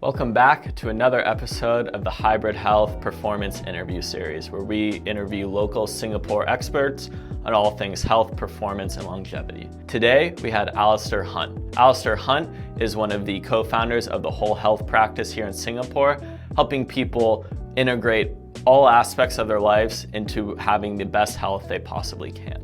Welcome back to another episode of the Hybrid Health Performance Interview Series, where we interview local Singapore experts on all things health, performance, and longevity. Today, we had Alastair Hunt. Alastair Hunt is one of the co-founders of the Whole Health practice here in Singapore, helping people integrate all aspects of their lives into having the best health they possibly can.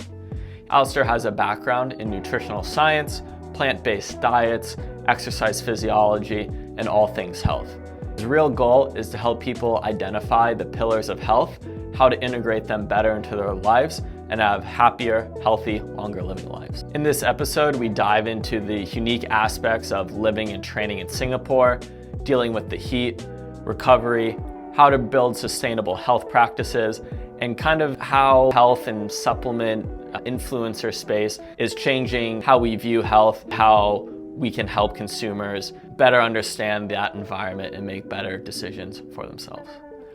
Alastair has a background in nutritional science, plant-based diets, exercise physiology, and all things health. His real goal is to help people identify the pillars of health, how to integrate them better into their lives, and have happier, healthy, longer living lives. In this episode, we dive into the unique aspects of living and training in Singapore, dealing with the heat, recovery, how to build sustainable health practices, and kind of how health and supplement influencer space is changing how we view health, how we can help consumers better understand that environment and make better decisions for themselves.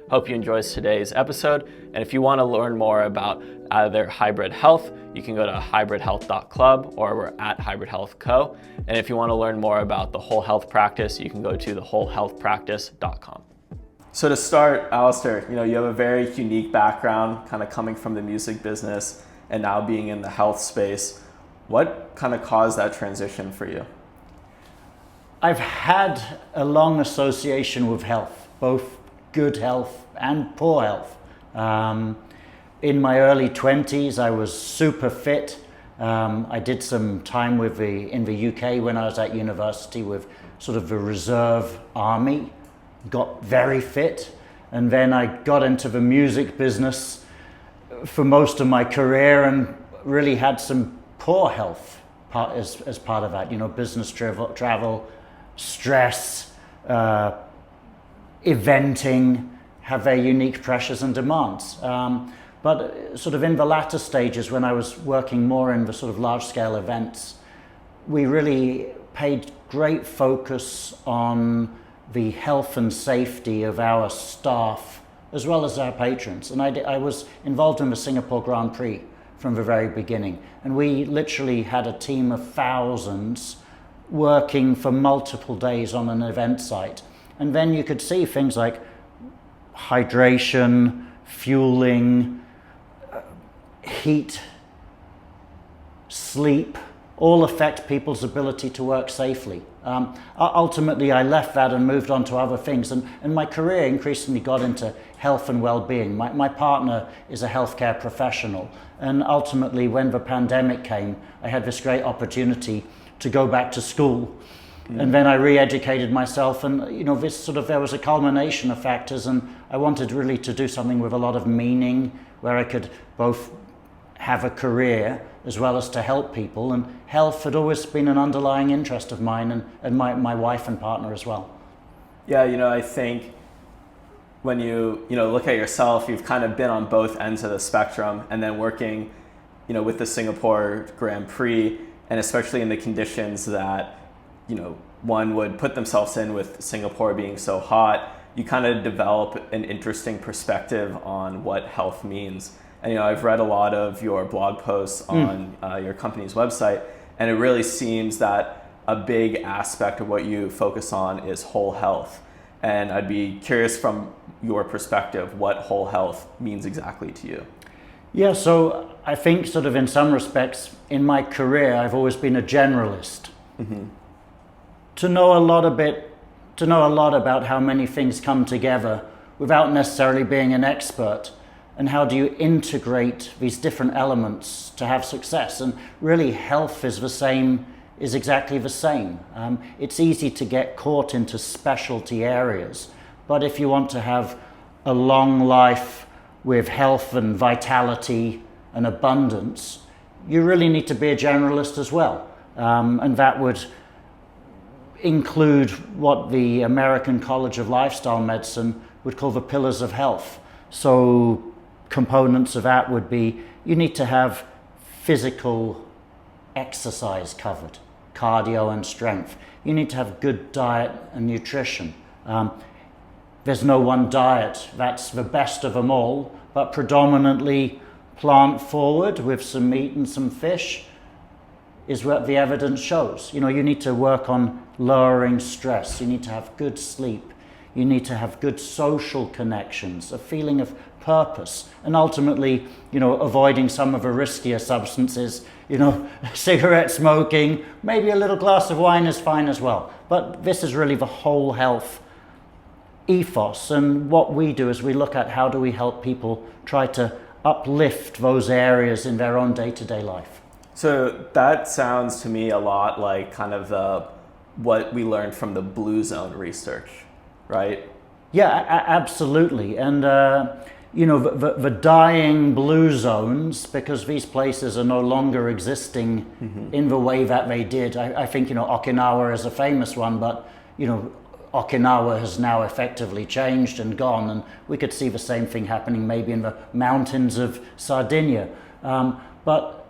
Hope you enjoyed today's episode, and if you want to learn more about either Hybrid Health, you can go to hybridhealth.club, or we're at Hybrid Health Co. And if you want to learn more about the Whole Health practice, you can go to thewholehealthpractice.com. So to start, Alastair, you have a very unique background, kind of coming from the music business and now being in the health space. What kind of caused that transition for you? I've had a long association with health, both good health and poor health. In my early 20s, I was super fit. I did some time in the UK when I was at university with sort of the reserve army, got very fit. And then I got into the music business for most of my career and really had some poor health as part of that, business travel, stress, eventing have their unique pressures and demands. But sort of in the latter stages, when I was working more in the sort of large scale events, we really paid great focus on the health and safety of our staff as well as our patrons. And I was involved in the Singapore Grand Prix from the very beginning. And we literally had a team of thousands working for multiple days on an event site. And then you could see things like hydration, fueling, heat, sleep, all affect people's ability to work safely. Ultimately, I left that and moved on to other things. And my career increasingly got into health and well-being. My partner is a healthcare professional. And ultimately, when the pandemic came, I had this great opportunity to go back to school. And then I re-educated myself, and there was a culmination of factors, and I wanted really to do something with a lot of meaning, where I could both have a career as well as to help people, and health had always been an underlying interest of mine and my wife and partner as well. Yeah, I think when you look at yourself, you've kind of been on both ends of the spectrum, and then working with the Singapore Grand Prix, and especially in the conditions that one would put themselves in with Singapore being so hot, you kind of develop an interesting perspective on what health means. And I've read a lot of your blog posts on your company's website, and it really seems that a big aspect of what you focus on is whole health. And I'd be curious from your perspective what whole health means exactly to you. Yeah, so I think sort of in some respects in my career I've always been a generalist. Mm-hmm. To know a lot about how many things come together without necessarily being an expert, and how do you integrate these different elements to have success. And really health is exactly the same. It's easy to get caught into specialty areas, but if you want to have a long life with health and vitality and abundance, you really need to be a generalist as well. And that would include what the American College of Lifestyle Medicine would call the pillars of health. So components of that would be, you need to have physical exercise covered, cardio and strength. You need to have good diet and nutrition. There's no one diet that's the best of them all, but predominantly plant forward with some meat and some fish. is what the evidence shows. You know, you need to work on lowering stress. You need to have good sleep. You need to have good social connections, a feeling of purpose, and ultimately, you know, avoiding some of the riskier substances, you know, cigarette smoking, maybe a little glass of wine is fine as well. But this is really the whole health ethos, and what we do is we look at how do we help people try to uplift those areas in their own day-to-day life. So that sounds to me a lot like kind of what we learned from the blue zone research, right? Yeah, absolutely. And you know, the dying blue zones, because these places are no longer existing in the way that they did. I think, you know, Okinawa is a famous one, but, you know, Okinawa has now effectively changed and gone, and we could see the same thing happening maybe in the mountains of Sardinia. But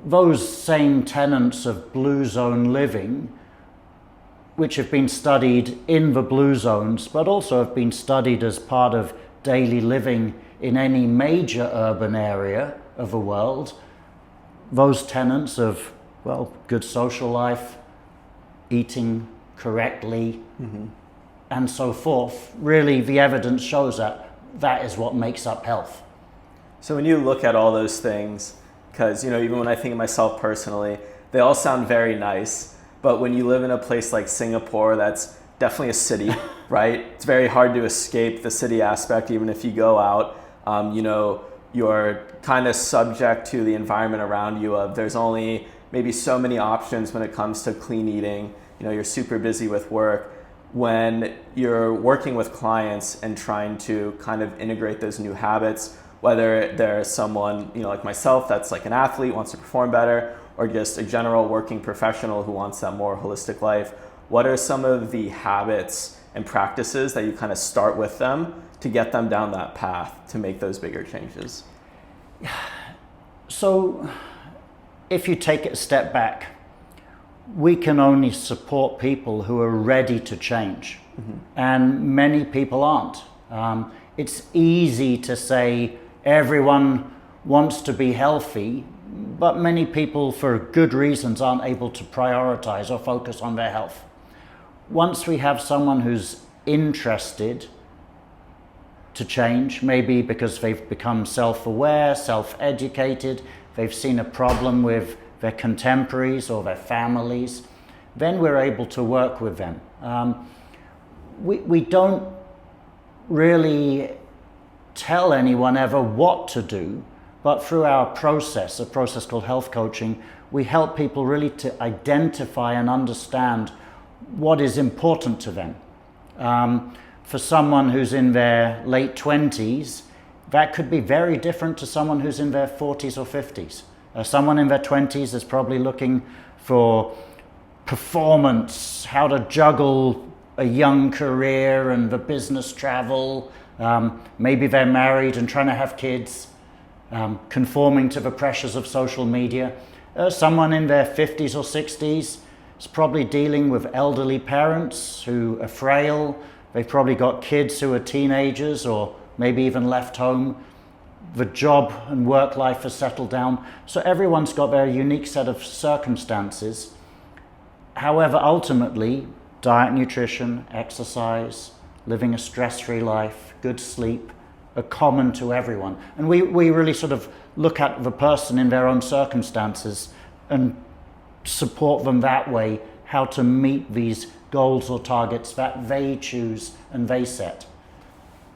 those same tenets of blue zone living, which have been studied in the blue zones, but also have been studied as part of daily living in any major urban area of the world, those tenets of, well, good social life, eating correctly, and so forth, really the evidence shows that that is what makes up health. So when you look at all those things, because, you know, even when I think of myself personally, they all sound very nice, but when you live in a place like Singapore, that's definitely a city, right? It's very hard to escape the city aspect, even if you go out. You know, you're kind of subject to the environment around you of there's only maybe so many options when it comes to clean eating. You know, you're super busy with work. When you're working with clients and trying to kind of integrate those new habits, whether there's someone, you know, like myself that's like an athlete, wants to perform better, or just a general working professional who wants that more holistic life, what are some of the habits and practices that you kind of start with them to get them down that path to make those bigger changes? So if you take it a step back, we can only support people who are ready to change. And many people aren't. It's easy to say everyone wants to be healthy, but many people, for good reasons, aren't able to prioritize or focus on their health. Once we have someone who's interested to change, maybe because they've become self-aware, self-educated, they've seen a problem with their contemporaries or their families, then we're able to work with them. We don't really tell anyone ever what to do, but through our process, a process called health coaching, we help people really to identify and understand what is important to them. For someone who's in their late 20s, that could be very different to someone who's in their 40s or 50s. Someone in their 20s is probably looking for performance, how to juggle a young career and the business travel. Maybe they're married and trying to have kids, conforming to the pressures of social media. Someone in their 50s or 60s is probably dealing with elderly parents who are frail. They've probably got kids who are teenagers or maybe even left home. The job and work life has settled down. So everyone's got their unique set of circumstances. However, ultimately, diet, nutrition, exercise, living a stress-free life, good sleep are common to everyone. And we really sort of look at the person in their own circumstances and support them that way, how to meet these goals or targets that they choose and they set.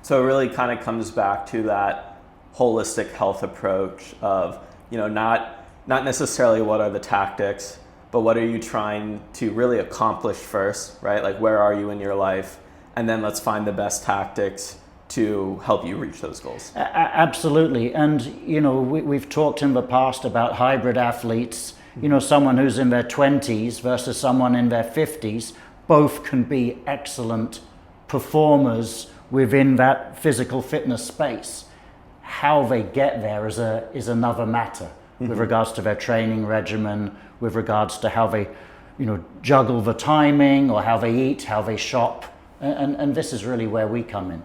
So it really kind of comes back to that holistic health approach of, you know, not necessarily what are the tactics, but what are you trying to really accomplish first, right? Like, where are you in your life? And then let's find the best tactics to help you reach those goals. Absolutely. And, you know, we've talked in the past about hybrid athletes, you know, someone who's in their 20s versus someone in their 50s, both can be excellent performers within that physical fitness space. How they get there is another matter with regards to their training regimen, with regards to how they, you know, juggle the timing or how they eat, how they shop. And this is really where we come in.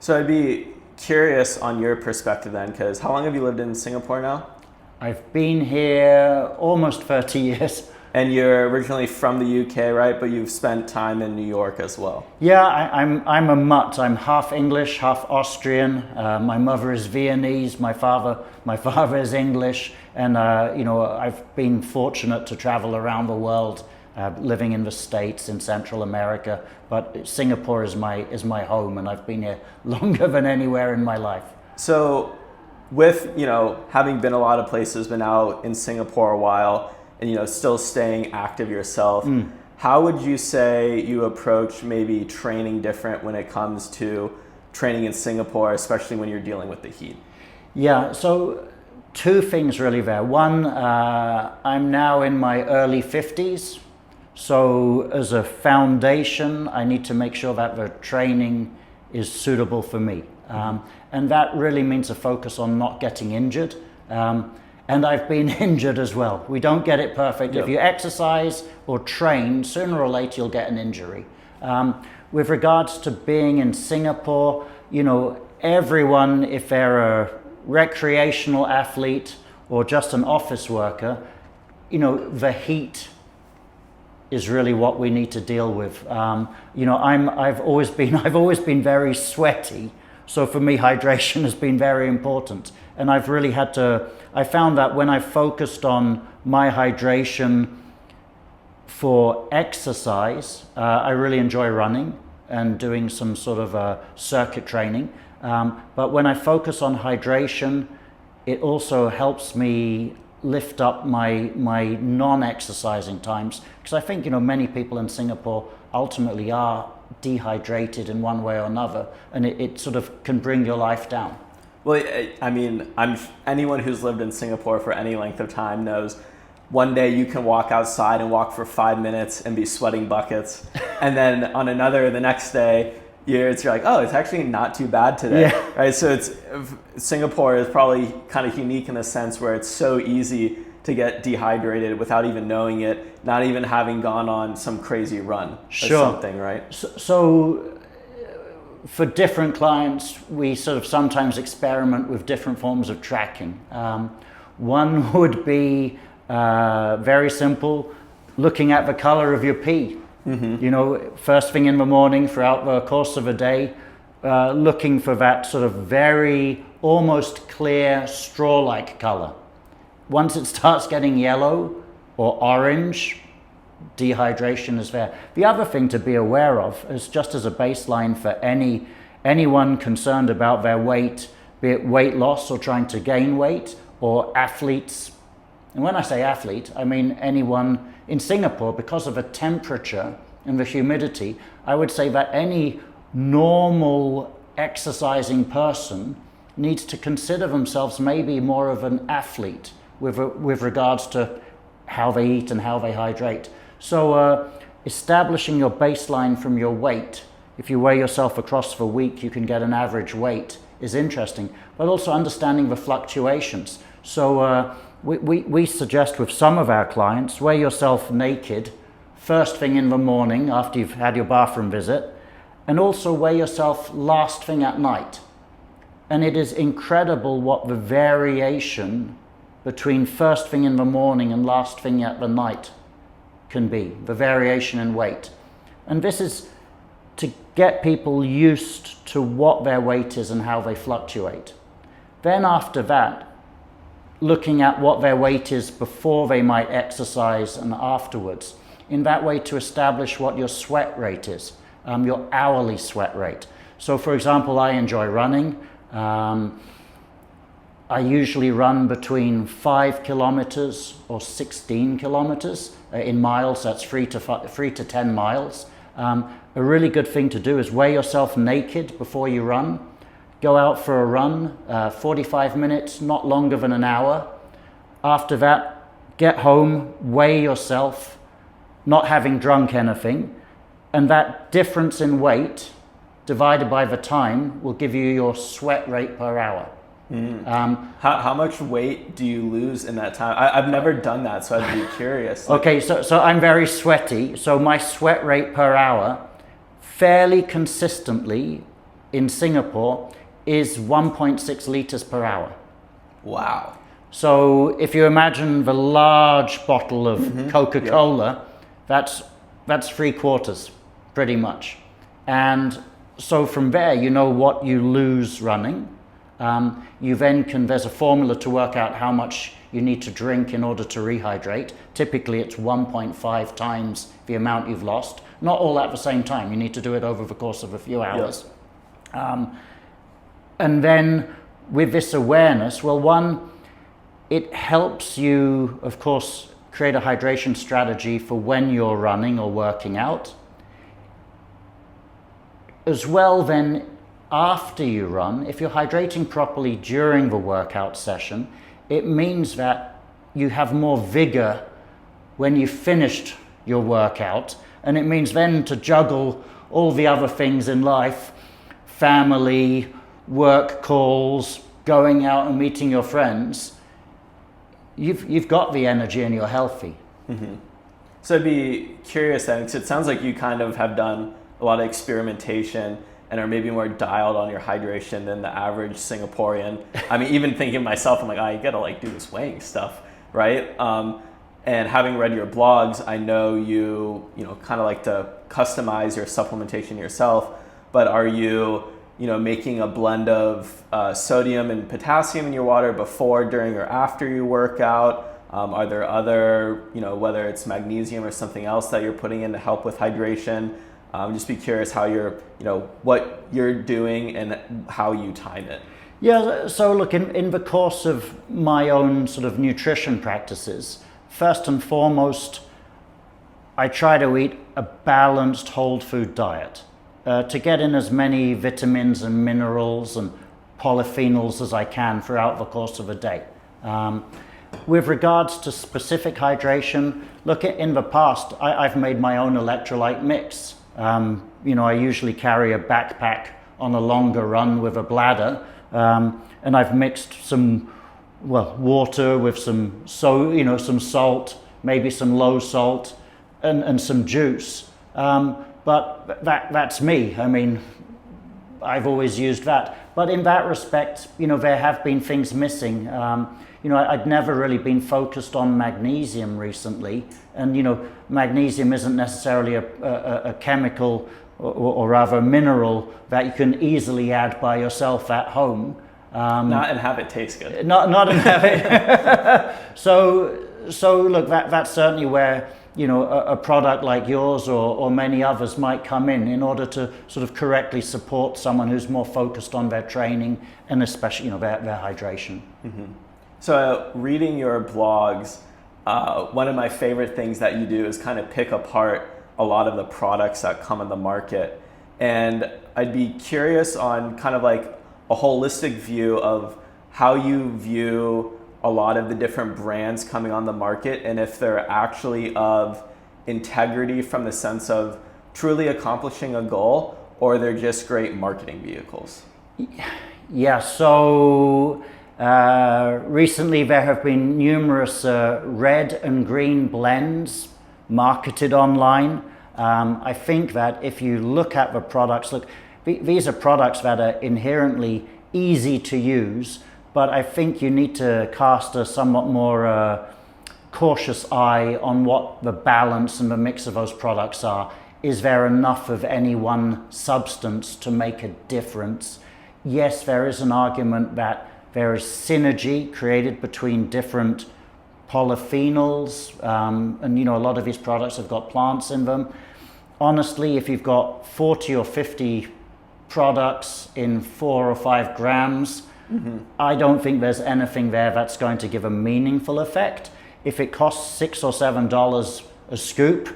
So I'd be curious on your perspective then, because how long have you lived in Singapore now? I've been here almost 30 years. And you're originally from the UK, right? But you've spent time in New York as well. Yeah, I'm a mutt. I'm half English, half Austrian. My mother is Viennese. My father is English. And I've been fortunate to travel around the world, living in the States, in Central America. But Singapore is my home, and I've been here longer than anywhere in my life. So, with having been a lot of places, been out in Singapore a while, and still staying active yourself, how would you say you approach maybe training different when it comes to training in Singapore, especially when you're dealing with the heat? Yeah, so two things really there. One, I'm now in my early 50s, so as a foundation, I need to make sure that the training is suitable for me. And that really means a focus on not getting injured. And I've been injured as well. We don't get it perfect. Yep. If you exercise or train, sooner or later you'll get an injury. With regards to being in Singapore, everyone, if they're a recreational athlete or just an office worker, the heat is really what we need to deal with. I've always been very sweaty. So for me, hydration has been very important. And I found that when I focused on my hydration for exercise, I really enjoy running and doing some sort of circuit training. But when I focus on hydration, it also helps me lift up my non-exercising times. Because I think, many people in Singapore ultimately are dehydrated in one way or another, and it sort of can bring your life down. Well, I mean, anyone who's lived in Singapore for any length of time knows one day you can walk outside and walk for 5 minutes and be sweating buckets. And then on the next day, you're like, oh, it's actually not too bad today. Yeah. Right? So Singapore is probably kind of unique in the sense where it's so easy to get dehydrated without even knowing it, not even having gone on some crazy run or something, right? So for different clients, we sort of sometimes experiment with different forms of tracking. One would be very simple, looking at the color of your pee. Mm-hmm. First thing in the morning, throughout the course of a day, looking for that sort of very almost clear straw-like color. Once it starts getting yellow or orange, dehydration is there. The other thing to be aware of is, just as a baseline for anyone concerned about their weight, be it weight loss or trying to gain weight, or athletes. And when I say athlete, I mean anyone in Singapore. Because of the temperature and the humidity, I would say that any normal exercising person needs to consider themselves maybe more of an athlete with regards to how they eat and how they hydrate. So establishing your baseline from your weight, if you weigh yourself across the week, you can get an average weight, is interesting. But also understanding the fluctuations. So we suggest with some of our clients, weigh yourself naked first thing in the morning after you've had your bathroom visit, and also weigh yourself last thing at night. And it is incredible what the variation between first thing in the morning and last thing at the night can be, the variation in weight. And this is to get people used to what their weight is and how they fluctuate. Then after that, looking at what their weight is before they might exercise and afterwards, in that way to establish what your sweat rate is, your hourly sweat rate. So for example, I enjoy running. I usually run between 5 kilometers or 16 kilometers in miles. That's 3 to 10 miles. A really good thing to do is weigh yourself naked before you run. Go out for a run, 45 minutes, not longer than an hour. After that, get home, weigh yourself, not having drunk anything. And that difference in weight divided by the time will give you your sweat rate per hour. How much weight do you lose in that time? I've never done that, so I'd be curious. Okay, so I'm very sweaty. So my sweat rate per hour, fairly consistently in Singapore, is 1.6 liters per hour. Wow. So if you imagine the large bottle of Coca-Cola, that's 3/4 pretty much. And so from there, you know what you lose running. You then there's a formula to work out how much you need to drink in order to rehydrate. Typically it's 1.5 times the amount you've lost. Not all at the same time. You need to do it over the course of a few hours. And then with this awareness, well, one, it helps you, of course, create a hydration strategy for when you're running or working out. As well, then, after you run, if you're hydrating properly during the workout session, it means that you have more vigor when you've finished your workout. And it means then to juggle all the other things in life, family, work calls, going out and meeting your friends, you've got the energy and you're healthy. So I'd be curious then, because it sounds like you kind of have done a lot of experimentation and are maybe more dialed on your hydration than the average Singaporean. I mean, even thinking myself, I'm like, you gotta like do this weighing stuff, right? And having read your blogs, I know you kind of like to customize your supplementation yourself, but are you making a blend of sodium and potassium in your water before, during, or after you work out? Are there other, whether it's magnesium or something else that you're putting in to help with hydration? Just be curious how what you're doing and how you time it. Yeah, so look, in the course of my own sort of nutrition practices, first and foremost, I try to eat a balanced whole food diet to get in as many vitamins and minerals and polyphenols as I can throughout the course of a day. With regards to specific hydration, look, in the past, I've made my own electrolyte mix. I usually carry a backpack on a longer run with a bladder, and I've mixed some water with some salt, maybe some low salt, and some juice. But that's me. I mean, I've always used that. But in that respect, there have been things missing. I'd never really been focused on magnesium recently, and magnesium isn't necessarily a chemical or rather a mineral that you can easily add by yourself at home. Not and have it taste good. Not and have it. So look, that's certainly where a product like yours or many others might come in order to sort of correctly support someone who's more focused on their training and especially their hydration. So reading your blogs, one of my favorite things that you do is kind of pick apart a lot of the products that come on the market. And I'd be curious on kind of like a holistic view of how you view a lot of the different brands coming on the market, and if they're actually of integrity from the sense of truly accomplishing a goal, or they're just great marketing vehicles. Yeah, so recently there have been numerous red and green blends marketed online. I think that if you look at the products, these are products that are inherently easy to use, but I think you need to cast a somewhat more cautious eye on what the balance and the mix of those products are. Is there enough of any one substance to make a difference? Yes, there is an argument that there is synergy created between different polyphenols, and a lot of these products have got plants in them. Honestly, if you've got 40 or 50 products in 4 or 5 grams, I don't think there's anything there that's going to give a meaningful effect. If it costs $6 or $7 a scoop,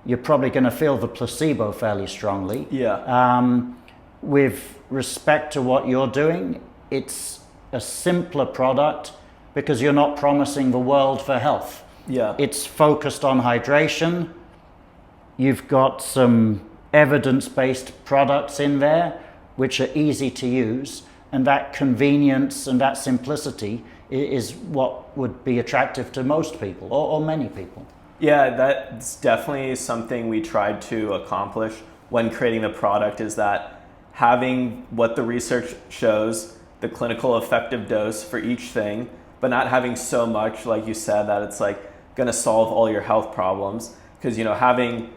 you're probably going to feel the placebo fairly strongly. Yeah. With respect to what you're doing, it's a simpler product because you're not promising the world for health. Yeah. It's focused on hydration. You've got some evidence-based products in there which are easy to use, and that convenience and that simplicity is what would be attractive to most people or many people. Yeah, that's definitely something we tried to accomplish when creating the product, is that having what the research shows, the clinical effective dose for each thing, but not having so much, like you said, that it's like going to solve all your health problems. Because, having,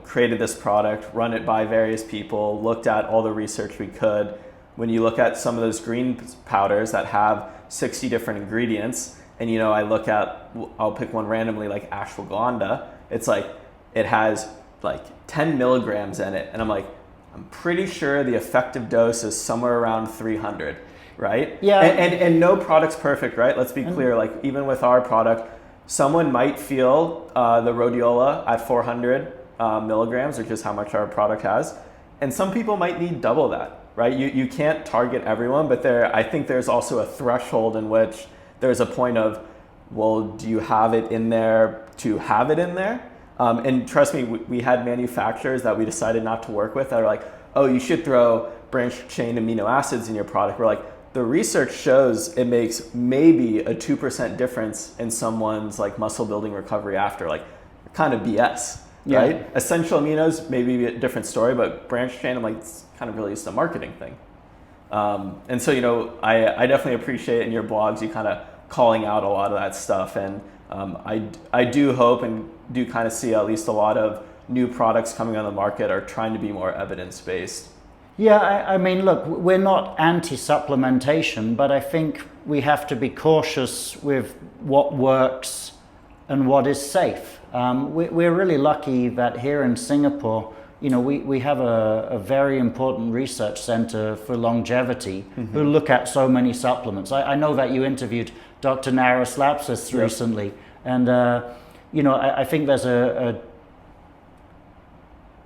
created this product, run it by various people, looked at all the research we could, when you look at some of those green powders that have 60 different ingredients, and, I'll pick one randomly, like ashwagandha, it's like, it has like 10 milligrams in it. And I'm like, I'm pretty sure the effective dose is somewhere around 300, right? Yeah. And no product's perfect, right? Let's be clear, like even with our product, someone might feel the rhodiola at 400 milligrams, which is how much our product has. And some people might need double that, right? You can't target everyone, but I think there's also a threshold in which there's a point of, well, do you have it in there to have it in there? And trust me, we had manufacturers that we decided not to work with that are like, oh, you should throw branched chain amino acids in your product. We're like, the research shows it makes maybe a 2% difference in someone's like muscle building recovery after, like kind of BS, right? Essential aminos, maybe a different story, but branched chain, I'm like, it's kind of really just a marketing thing. And so, I definitely appreciate in your blogs, you kind of calling out a lot of that stuff. And I do hope and do kind of see at least a lot of new products coming on the market are trying to be more evidence-based. Yeah, I mean, look, we're not anti-supplementation, but I think we have to be cautious with what works and what is safe. We're really lucky that here in Singapore, we have a very important research center for longevity who look at so many supplements. I know that you interviewed Dr. Naris Lapsis recently, and I think there's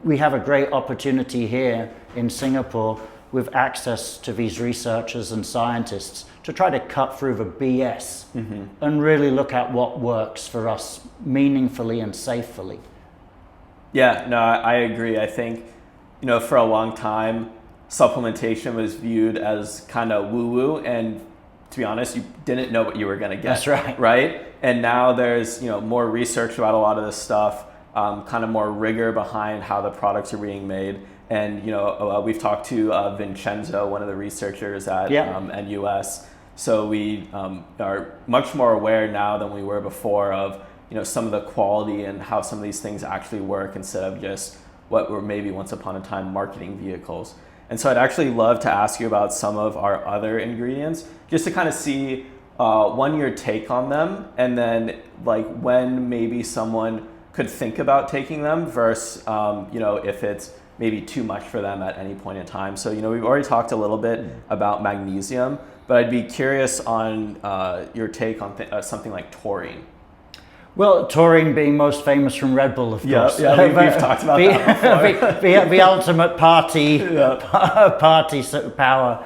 we have a great opportunity here in Singapore with access to these researchers and scientists to try to cut through the BS and really look at what works for us meaningfully and safely. Yeah, no, I agree. I think, for a long time, supplementation was viewed as kind of woo-woo, and to be honest, you didn't know what you were going to get. That's right. Right? And now there's, more research about a lot of this stuff, kind of more rigor behind how the products are being made. And, we've talked to Vincenzo, one of the researchers at NUS. So we are much more aware now than we were before of, some of the quality and how some of these things actually work instead of just what were maybe once upon a time marketing vehicles. And so I'd actually love to ask you about some of our other ingredients, just to kind of see, one, your take on them, and then like when maybe someone could think about taking them versus, if it's maybe too much for them at any point in time. So, we've already talked a little bit about magnesium, but I'd be curious on your take on something like taurine. Well, taurine being most famous from Red Bull, of course. Yeah, we've talked about that before. the ultimate party power.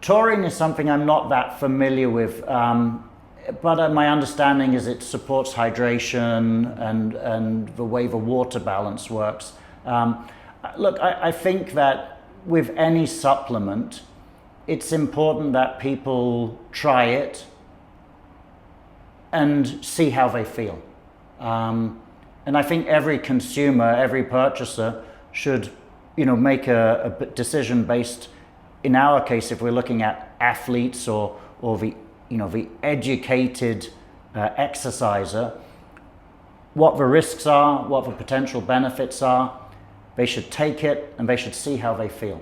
Taurine is something I'm not that familiar with, but my understanding is it supports hydration and the way the water balance works. Look, I think that with any supplement, it's important that people try it and see how they feel. And I think every consumer, every purchaser should, make a decision based, in our case, if we're looking at athletes or the, the educated exerciser, what the risks are, what the potential benefits are. They should take it and they should see how they feel.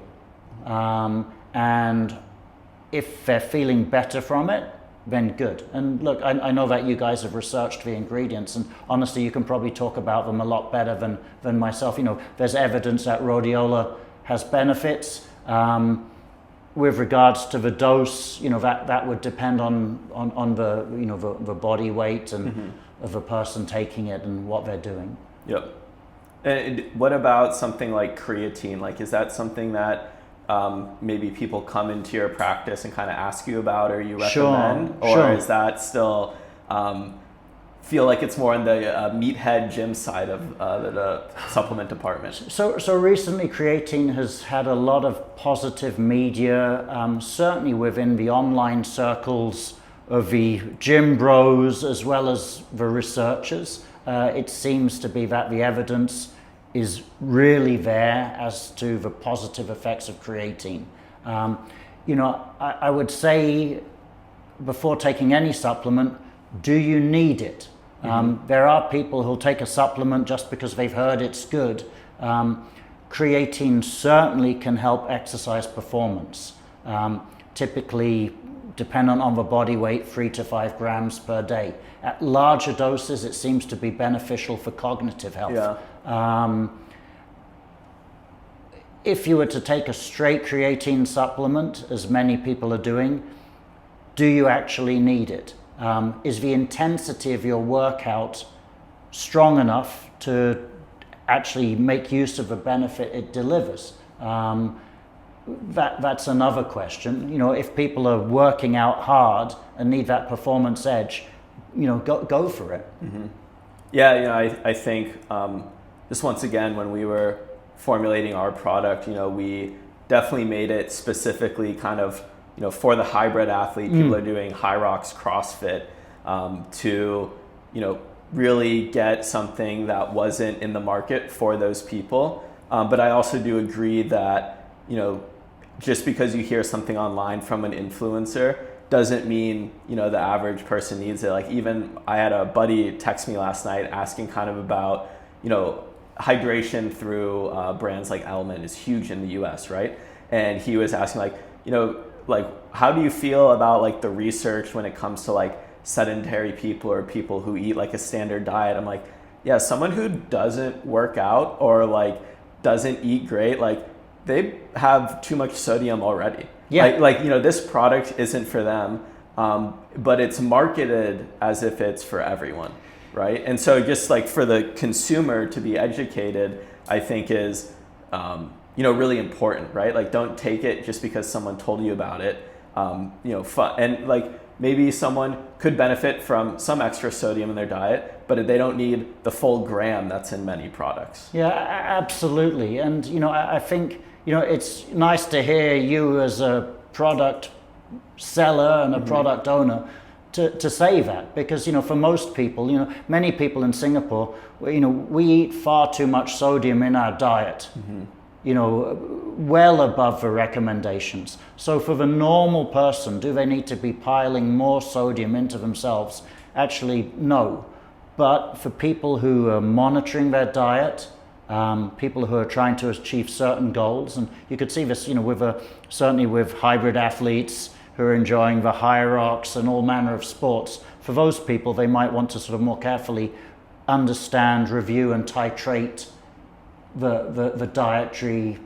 And if they're feeling better from it, then good. And look, I know that you guys have researched the ingredients, and honestly, you can probably talk about them a lot better than myself. There's evidence that rhodiola has benefits. With regards to the dose, that would depend on the the body weight and of the person taking it and what they're doing. Yep. And what about something like creatine? Like, is that something that maybe people come into your practice and kind of ask you about, or you recommend? Or is that still feel like it's more on the meathead gym side of the supplement department? So recently creatine has had a lot of positive media, certainly within the online circles of the gym bros as well as the researchers. It seems to be that the evidence is really there as to the positive effects of creatine. I would say before taking any supplement, do you need it? There are people who'll take a supplement just because they've heard it's good. Creatine certainly can help exercise performance. Typically, dependent on the body weight, 3 to 5 grams per day. At larger doses, it seems to be beneficial for cognitive health. Yeah. If you were to take a straight creatine supplement, as many people are doing, do you actually need it? Is the intensity of your workout strong enough to actually make use of the benefit it delivers? That's another question. You know, if people are working out hard and need that performance edge, you know, go for it. Mm-hmm. Yeah, you know, I think just once again, when we were formulating our product, you know, we definitely made it specifically kind of, you know, for the hybrid athlete. People are doing HYROX CrossFit to, you know, really get something that wasn't in the market for those people. But I also do agree that, you know, just because you hear something online from an influencer doesn't mean, you know, the average person needs it. Like, even I had a buddy text me last night asking kind of about, you know, hydration through brands like Element is huge in the US, right? And he was asking, like, you know, like, how do you feel about like the research when it comes to like sedentary people or people who eat like a standard diet? I'm like, yeah, someone who doesn't work out or like doesn't eat great, like they have too much sodium already. Yeah. Like, you know, this product isn't for them, but it's marketed as if it's for everyone, right? And so just like for the consumer to be educated, I think is, you know, really important, right? Like, don't take it just because someone told you about it. You know, and like maybe someone could benefit from some extra sodium in their diet, but they don't need the full gram that's in many products. Yeah, absolutely. And, you know, I think, you know, it's nice to hear you as a product seller and a product owner to say that, because, you know, for most people, you know, many people in Singapore, you know, we eat far too much sodium in our diet. You know, well above the recommendations. So for the normal person, do they need to be piling more sodium into themselves? Actually, no. But for people who are monitoring their diet, people who are trying to achieve certain goals, and you could see this, you know, certainly with hybrid athletes who are enjoying the HYROX and all manner of sports. For those people, they might want to sort of more carefully understand, review, and titrate the dietary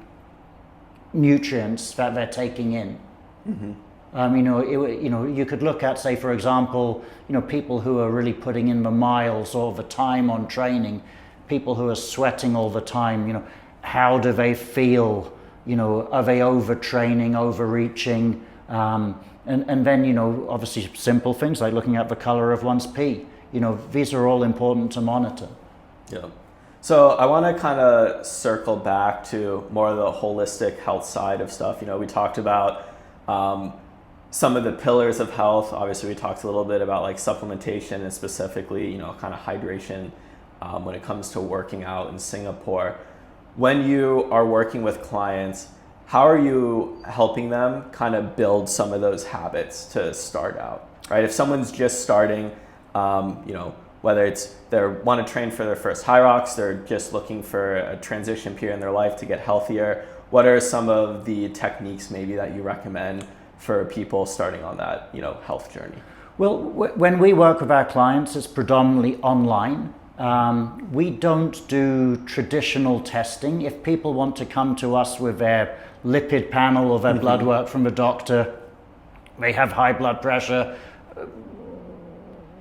nutrients that they're taking in. You know, you could look at, say, for example, you know, people who are really putting in the miles or the time on training, people who are sweating all the time. You know, how do they feel? You know, are they overtraining, overreaching? And then, you know, obviously simple things like looking at the color of one's pee. You know, these are all important to monitor. Yeah. So I want to kind of circle back to more of the holistic health side of stuff. You know, we talked about some of the pillars of health. Obviously, we talked a little bit about like supplementation and specifically, you know, kind of hydration when it comes to working out in Singapore. When you are working with clients, how are you helping them kind of build some of those habits to start out, right? If someone's just starting, you know, whether it's they want to train for their first HYROX, they're just looking for a transition period in their life to get healthier, what are some of the techniques maybe that you recommend for people starting on that, you know, health journey? Well, when we work with our clients, it's predominantly online. We don't do traditional testing. If people want to come to us with their lipid panel or their blood work from the doctor, they have high blood pressure,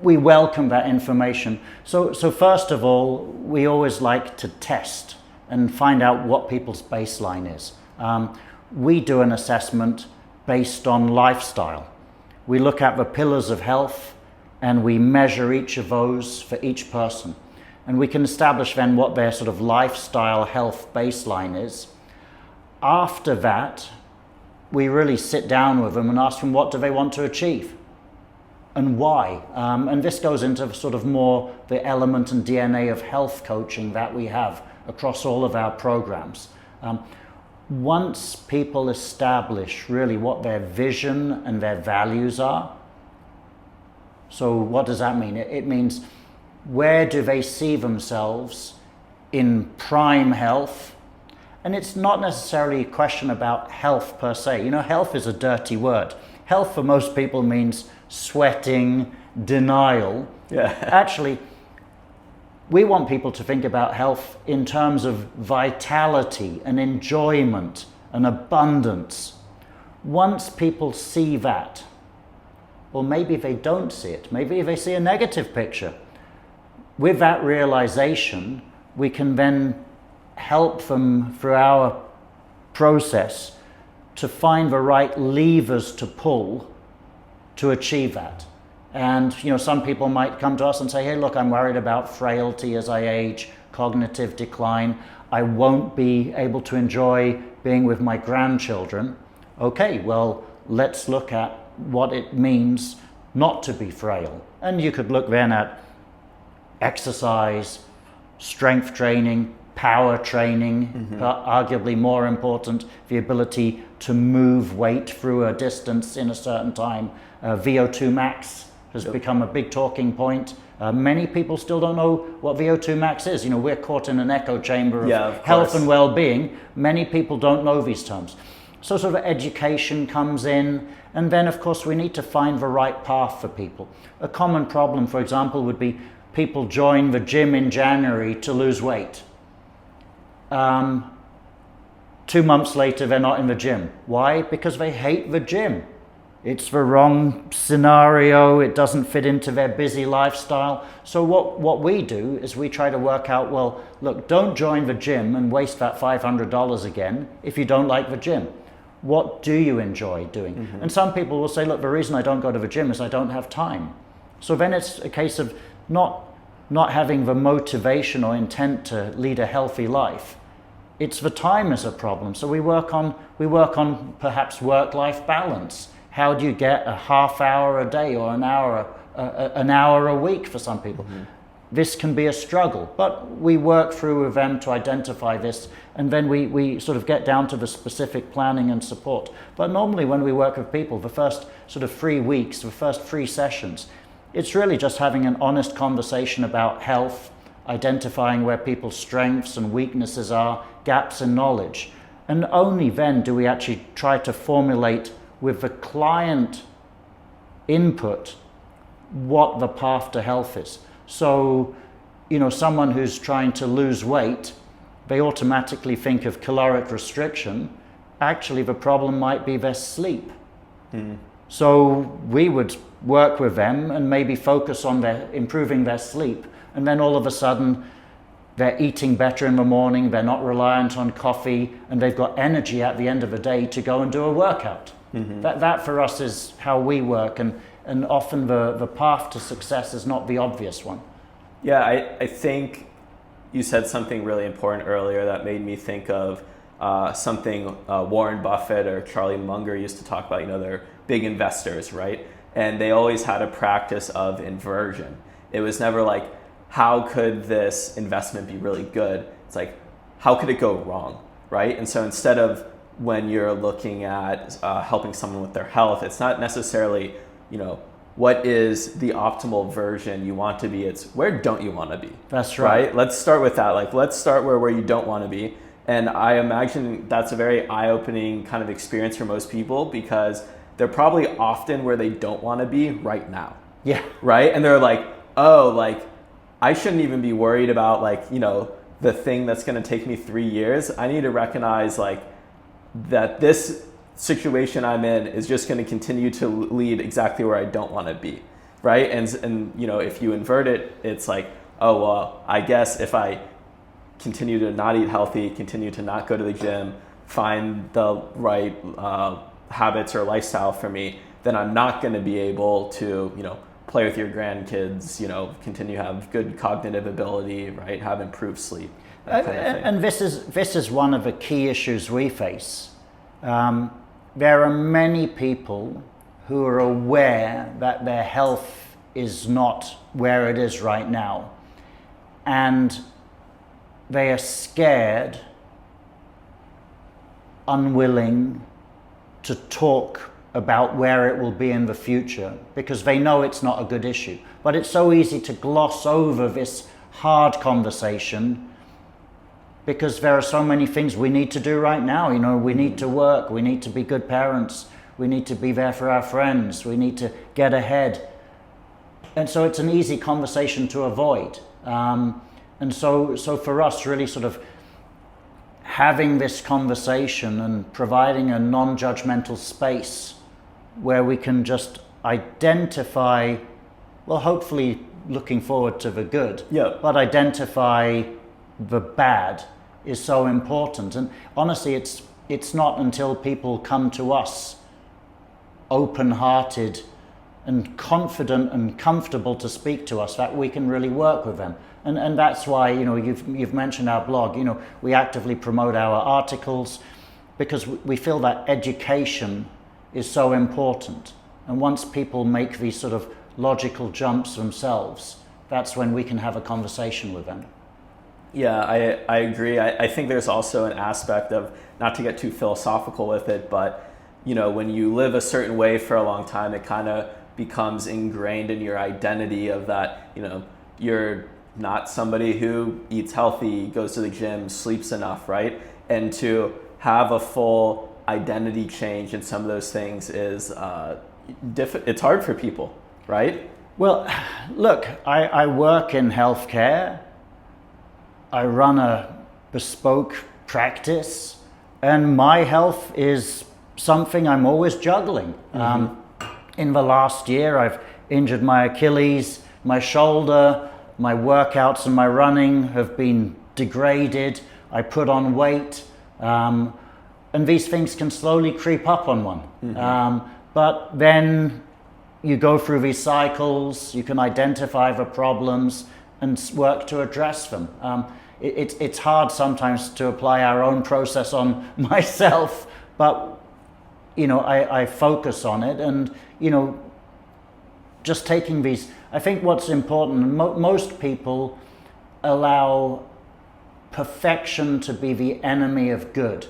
we welcome that information. So first of all, we always like to test and find out what people's baseline is. We do an assessment based on lifestyle. We look at the pillars of health and we measure each of those for each person. And we can establish then what their sort of lifestyle health baseline is. After that, we really sit down with them and ask them what do they want to achieve and why. And this goes into sort of more the element and DNA of health coaching that we have across all of our programs. Once people establish really what their vision and their values are, So what does that mean? It means, where do they see themselves in prime health? And it's not necessarily a question about health per se. Health is a dirty word. Health for most people means sweating, denial. Yeah. Actually, we want people to think about health in terms of vitality and enjoyment and abundance. Once people see that, or maybe they don't see it, maybe they see a negative picture, with that realization, we can then help them through our process to find the right levers to pull to achieve that. And some people might come to us and say, hey, look, I'm worried about frailty as I age, cognitive decline. I won't be able to enjoy being with my grandchildren. Okay, well, let's look at what it means not to be frail. And you could look then at exercise, strength training, power training, arguably more important, the ability to move weight through a distance in a certain time. VO2 max has become a big talking point. Many people still don't know what VO2 max is. We're caught in an echo chamber of health and well-being. Many people don't know these terms. So sort of education comes in, and then of course we need to find the right path for people. A common problem, for example, would be people join the gym in January to lose weight. 2 months later, they're not in the gym. Why? Because they hate the gym. It's the wrong scenario. It doesn't fit into their busy lifestyle. So what we do is we try to work out, well, look, don't join the gym and waste that $500 again if you don't like the gym. What do you enjoy doing? And some people will say, look, the reason I don't go to the gym is I don't have time. So then it's a case of not having the motivation or intent to lead a healthy life. It's the time is a problem. So we work on perhaps work-life balance. How do you get a half hour a day or an hour a week for some people? This can be a struggle, but we work through with them to identify this, and then we sort of get down to the specific planning and support. But normally when we work with people, the first sort of 3 weeks, the first 3 sessions, it's really just having an honest conversation about health, identifying where people's strengths and weaknesses are, gaps in knowledge. And only then do we actually try to formulate with the client input what the path to health is. So, someone who's trying to lose weight, they automatically think of caloric restriction. Actually, the problem might be their sleep. So we would work with them and maybe focus on improving their sleep. And then all of a sudden, they're eating better in the morning, they're not reliant on coffee, and they've got energy at the end of the day to go and do a workout. That for us is how we work, and often the path to success is not the obvious one. Yeah, I think you said something really important earlier that made me think of something Warren Buffett or Charlie Munger used to talk about. They're big investors, right? And they always had a practice of inversion. It was never like, how could this investment be really good? It's like, how could it go wrong, right? And so instead of when you're looking at helping someone with their health, it's not necessarily, what is the optimal version you want to be? It's where don't you want to be? That's right. Let's start with that. Let's start where you don't want to be. And I imagine that's a very eye-opening kind of experience for most people, because they're probably often where they don't want to be right now. Yeah. Right? And they're like, oh, I shouldn't even be worried about the thing that's going to take me 3 years. I need to recognize that this situation I'm in is just going to continue to lead exactly where I don't want to be, right? And if you invert it, it's like, oh, well, I guess if I continue to not eat healthy, continue to not go to the gym, find the right habits or lifestyle for me, then I'm not going to be able to, play with your grandkids, continue to have good cognitive ability, right? Have improved sleep. And this is one of the key issues we face. There are many people who are aware that their health is not where it is right now, and they are scared, unwilling to talk about where it will be in the future because they know it's not a good issue. But it's so easy to gloss over this hard conversation because there are so many things we need to do right now. You know, we need to work, we need to be good parents, we need to be there for our friends, we need to get ahead. And so it's an easy conversation to avoid. And so for us, really sort of having this conversation and providing a non-judgmental space where we can just identify, well, hopefully looking forward to the good, but identify the bad is so important. And honestly, it's not until people come to us open-hearted and confident and comfortable to speak to us that we can really work with them. And that's why, you know, you've mentioned our blog. You know, we actively promote our articles because we feel that education is so important. And once people make these sort of logical jumps themselves, that's when we can have a conversation with them. Yeah, I agree. I think there's also an aspect of, not to get too philosophical with it, but, you know, when you live a certain way for a long time, it kind of becomes ingrained in your identity of that, you know, you're not somebody who eats healthy, goes to the gym, sleeps enough, right? And to have a full identity change in some of those things is, it's hard for people, right? Well, look, I work in healthcare. I run a bespoke practice, and my health is something I'm always juggling. In the last year, I've injured my Achilles, my shoulder, my workouts and my running have been degraded. I put on weight, and these things can slowly creep up on one. But then you go through these cycles, you can identify the problems and work to address them. It's hard sometimes to apply our own process on myself, but you know, I focus on it, and you know, just taking these. I think what's important, most people allow perfection to be the enemy of good.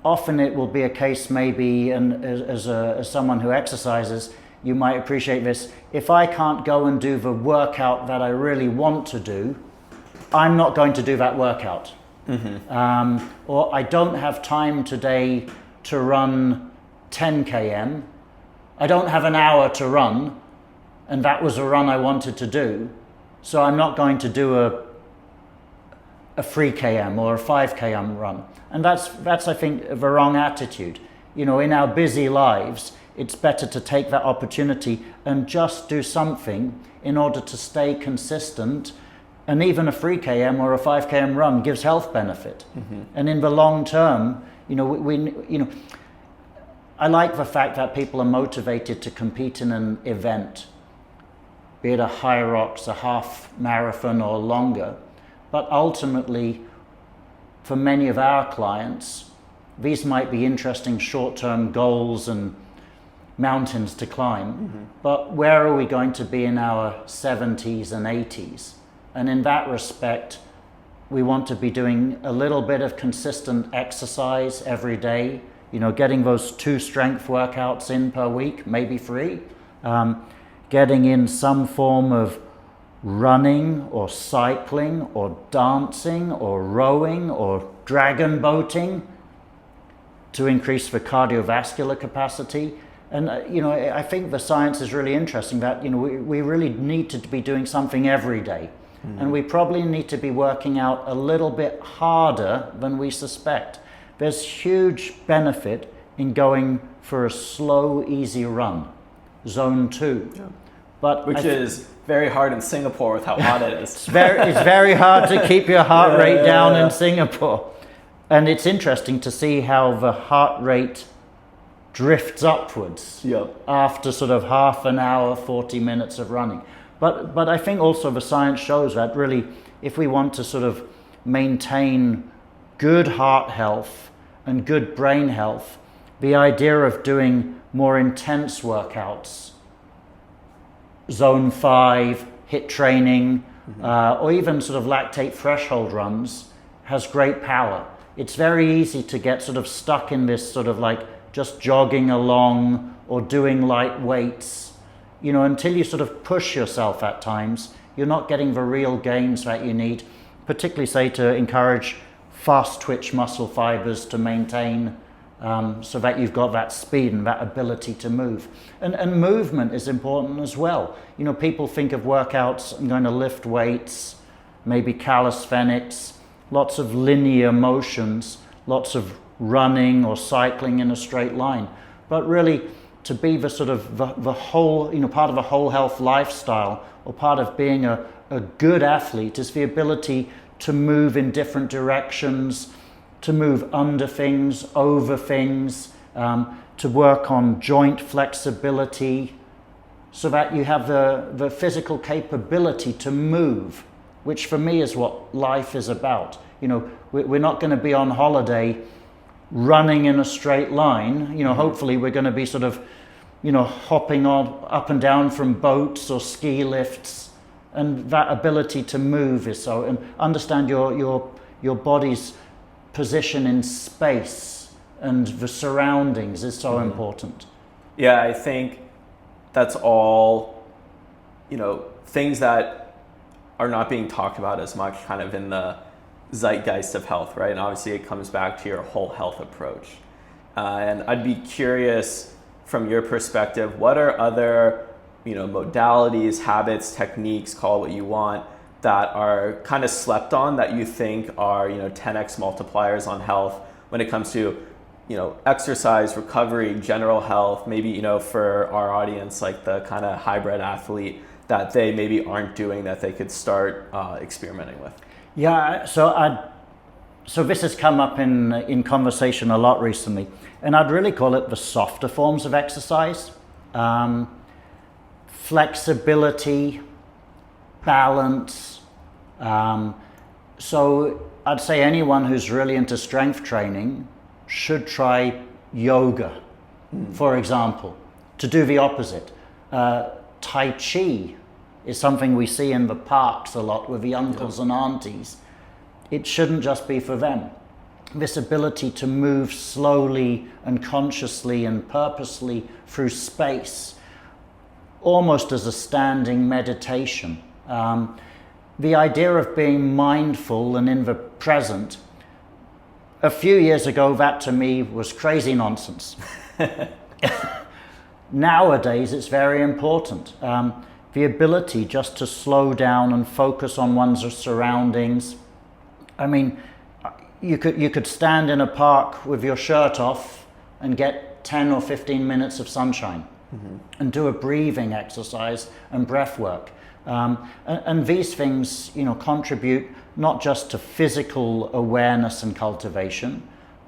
Often it will be a case, maybe, and as someone who exercises, you might appreciate this. If I can't go and do the workout that I really want to do, I'm not going to do that workout. Or I don't have time today to run 10 km. I don't have an hour to run, and that was a run I wanted to do. So I'm not going to do a 3 km or a 5 km run. And that's I think the wrong attitude. You know, in our busy lives, it's better to take that opportunity and just do something in order to stay consistent. And even a 3 km or a 5 km run gives health benefit. And in the long term, you know, I like the fact that people are motivated to compete in an event, be it a HYROX, a half marathon or longer. But ultimately, for many of our clients, these might be interesting short-term goals and mountains to climb. But where are we going to be in our 70s and 80s? And in that respect, we want to be doing a little bit of consistent exercise every day, you know, getting those 2 strength workouts in per week, maybe 3, getting in some form of running or cycling or dancing or rowing or dragon boating to increase the cardiovascular capacity. And, you know, I think the science is really interesting that, you know, we really need to be doing something every day. And we probably need to be working out a little bit harder than we suspect. There's huge benefit in going for a slow, easy run, zone 2. But which is very hard in Singapore with how hot it is. It's very hard to keep your heart rate down in Singapore. And it's interesting to see how the heart rate drifts upwards after sort of half an hour, 40 minutes of running. But I think also the science shows that really, if we want to sort of maintain good heart health and good brain health, the idea of doing more intense workouts, zone 5, HIIT training, or even sort of lactate threshold runs has great power. It's very easy to get sort of stuck in this sort of like just jogging along or doing light weights, until you sort of push yourself at times, you're not getting the real gains that you need, particularly say to encourage fast twitch muscle fibers to maintain so that you've got that speed and that ability to move. And movement is important as well. People think of workouts, I'm going to lift weights, maybe calisthenics, lots of linear motions, lots of running or cycling in a straight line. But really, to be the sort of the whole, part of a whole health lifestyle, or part of being a good athlete, is the ability to move in different directions, to move under things, over things, to work on joint flexibility, so that you have the physical capability to move, which for me is what life is about. We're not going to be on holiday running in a straight line. Hopefully we're going to be sort of, hopping on up and down from boats or ski lifts, and that ability to move is so, and understand your body's position in space and the surroundings is so important. Yeah, I think that's all, things that are not being talked about as much kind of in the zeitgeist of health, right? And obviously it comes back to your whole health approach. And I'd be curious from your perspective, what are other, modalities, habits, techniques, call it what you want, that are kind of slept on that you think are, 10x multipliers on health when it comes to, exercise, recovery, general health, maybe, for our audience, like the kind of hybrid athlete that they maybe aren't doing that they could start experimenting with? Yeah, so this has come up in conversation a lot recently, and I'd really call it the softer forms of exercise. Flexibility, balance. So I'd say anyone who's really into strength training should try yoga, for example, to do the opposite. Tai Chi is something we see in the parks a lot with the uncles and aunties. It shouldn't just be for them. This ability to move slowly and consciously and purposely through space, almost as a standing meditation. The idea of being mindful and in the present, a few years ago, that to me was crazy nonsense. Nowadays, it's very important. The ability just to slow down and focus on one's surroundings. I mean, you could stand in a park with your shirt off and get 10 or 15 minutes of sunshine, and do a breathing exercise and breath work. And these things, contribute not just to physical awareness and cultivation,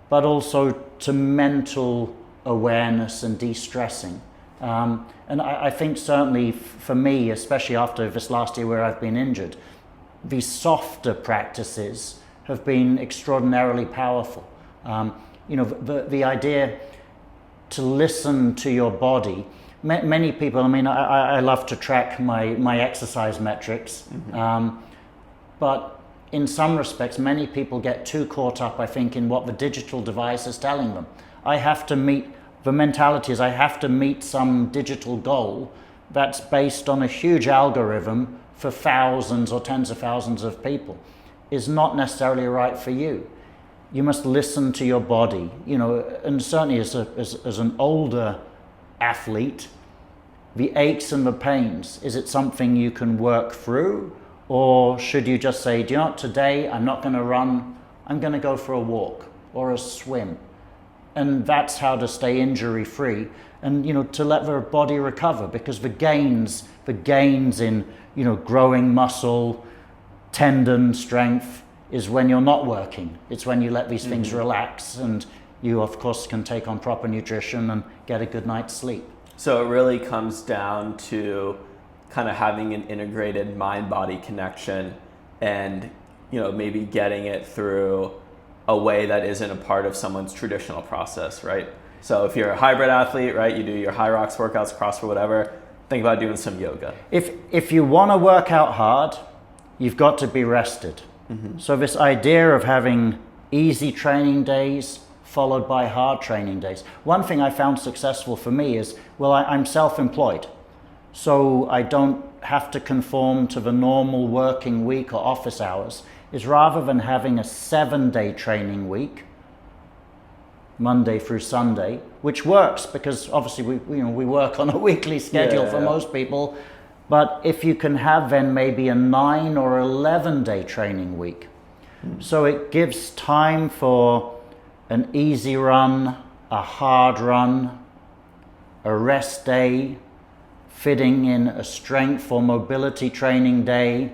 but also to mental awareness and de-stressing. And I think certainly for me, especially after this last year where I've been injured, these softer practices have been extraordinarily powerful. The idea to listen to your body. Many people, I love to track my exercise metrics, but in some respects, many people get too caught up, I think, in what the digital device is telling them. The mentality is I have to meet some digital goal that's based on a huge algorithm for thousands or tens of thousands of people, is not necessarily right for you. You must listen to your body, and certainly as an older athlete, the aches and the pains, is it something you can work through? Or should you just say, do you know what, today I'm not going to run, I'm going to go for a walk or a swim. And that's how to stay injury free, and to let the body recover, because the gains in growing muscle, tendon strength is when you're not working. It's when you let these things relax, and you of course can take on proper nutrition and get a good night's sleep. So it really comes down to kind of having an integrated mind-body connection, and maybe getting it through a way that isn't a part of someone's traditional process, right? So if you're a hybrid athlete, right, you do your HYROX workouts, CrossFit, whatever, think about doing some yoga. If you want to work out hard, you've got to be rested. So this idea of having easy training days, followed by hard training days. One thing I found successful for me is, well, I'm self-employed, so I don't have to conform to the normal working week or office hours, is rather than having a 7-day training week, Monday through Sunday, which works because obviously we work on a weekly schedule for most people, but if you can have then maybe a 9 or 11-day training week. So it gives time for an easy run, a hard run, a rest day, fitting in a strength or mobility training day,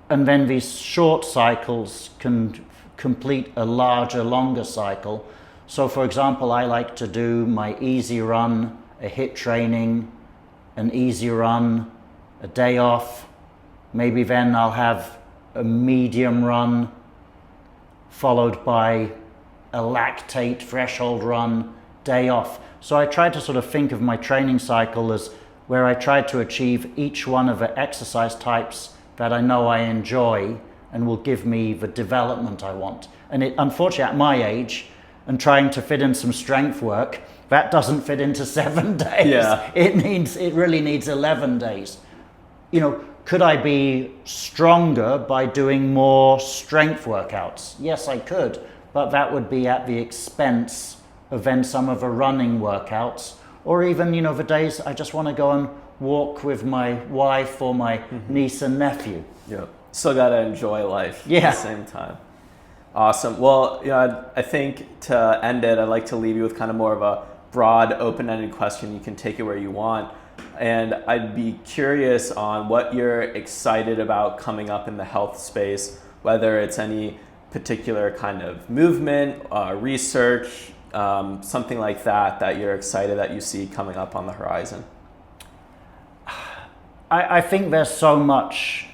and then these short cycles can complete a larger, longer cycle. So for example, I like to do my easy run, a HIIT training, an easy run, a day off, maybe then I'll have a medium run, followed by a lactate threshold run, day off. So I try to sort of think of my training cycle as where I try to achieve each one of the exercise types that I know I enjoy and will give me the development I want. And it, unfortunately, at my age, and trying to fit in some strength work, that doesn't fit into 7 days. Yeah. It really needs 11 days. You know, could I be stronger by doing more strength workouts? Yes, I could, but that would be at the expense of then some of the running workouts, or even, you know, the days I just want to go and walk with my wife or my niece and nephew. Yeah. Still gotta enjoy life at the same time. Awesome. Well, you know, I think to end it, I'd like to leave you with kind of more of a broad, open-ended question. You can take it where you want. And I'd be curious on what you're excited about coming up in the health space, whether it's any particular kind of movement, research, something like that you're excited that you see coming up on the horizon. I think there's so much.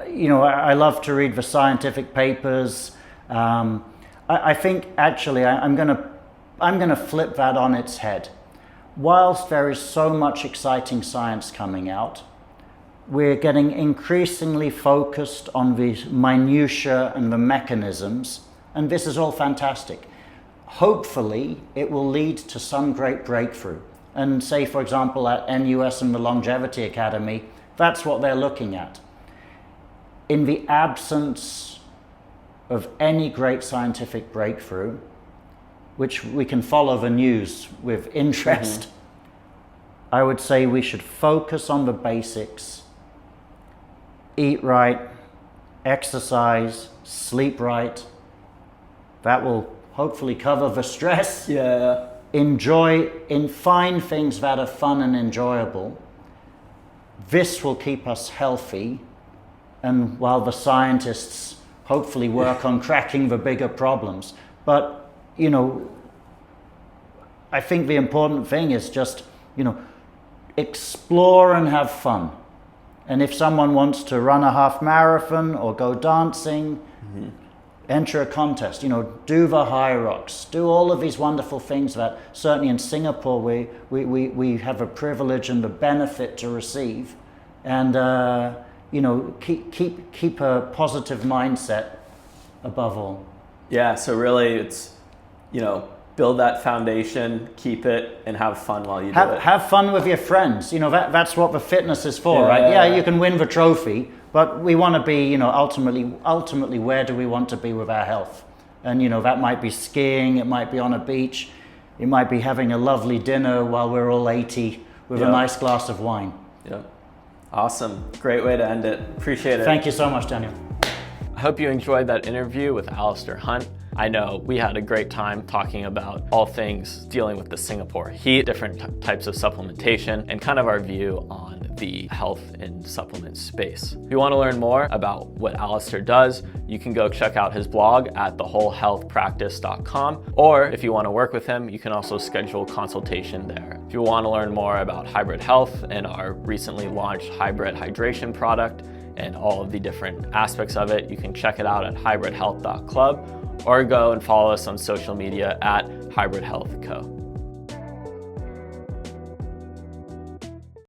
You know, I love to read the scientific papers. I think actually I'm gonna flip that on its head. Whilst there is so much exciting science coming out, we're getting increasingly focused on the minutiae and the mechanisms, and this is all fantastic. Hopefully, it will lead to some great breakthrough. And say, for example, at NUS and the Longevity Academy, that's what they're looking at. In the absence of any great scientific breakthrough, which we can follow the news with interest, I would say we should focus on the basics, eat right, exercise, sleep right. That will hopefully cover the stress. Find things that are fun and enjoyable. This will keep us healthy, and while the scientists hopefully work on cracking the bigger problems. But, you know, I think the important thing is just, you know, explore and have fun. And if someone wants to run a half marathon or go dancing, enter a contest, you know, do the HYROX, do all of these wonderful things that certainly in Singapore we have a privilege and the benefit to receive. And, you know, keep a positive mindset above all. Yeah, so really it's, you know, build that foundation, keep it, and have fun while you do it. Have fun with your friends. You know, that's what the fitness is for, right? Yeah, you can win the trophy, but we want to be, you know, ultimately, where do we want to be with our health? And, you know, that might be skiing, it might be on a beach, it might be having a lovely dinner while we're all 80 with a nice glass of wine. Yeah. Awesome. Great way to end it. Appreciate it. Thank you so much, Daniel. I hope you enjoyed that interview with Alastair Hunt. I know we had a great time talking about all things dealing with the Singapore heat, different types of supplementation, and kind of our view on the health and supplement space. If you want to learn more about what Alastair does, you can go check out his blog at thewholehealthpractice.com, or if you want to work with him, you can also schedule a consultation there. If you want to learn more about Hybrid Health and our recently launched hybrid hydration product and all of the different aspects of it, you can check it out at hybridhealth.club, or go and follow us on social media at hybridhealth.co.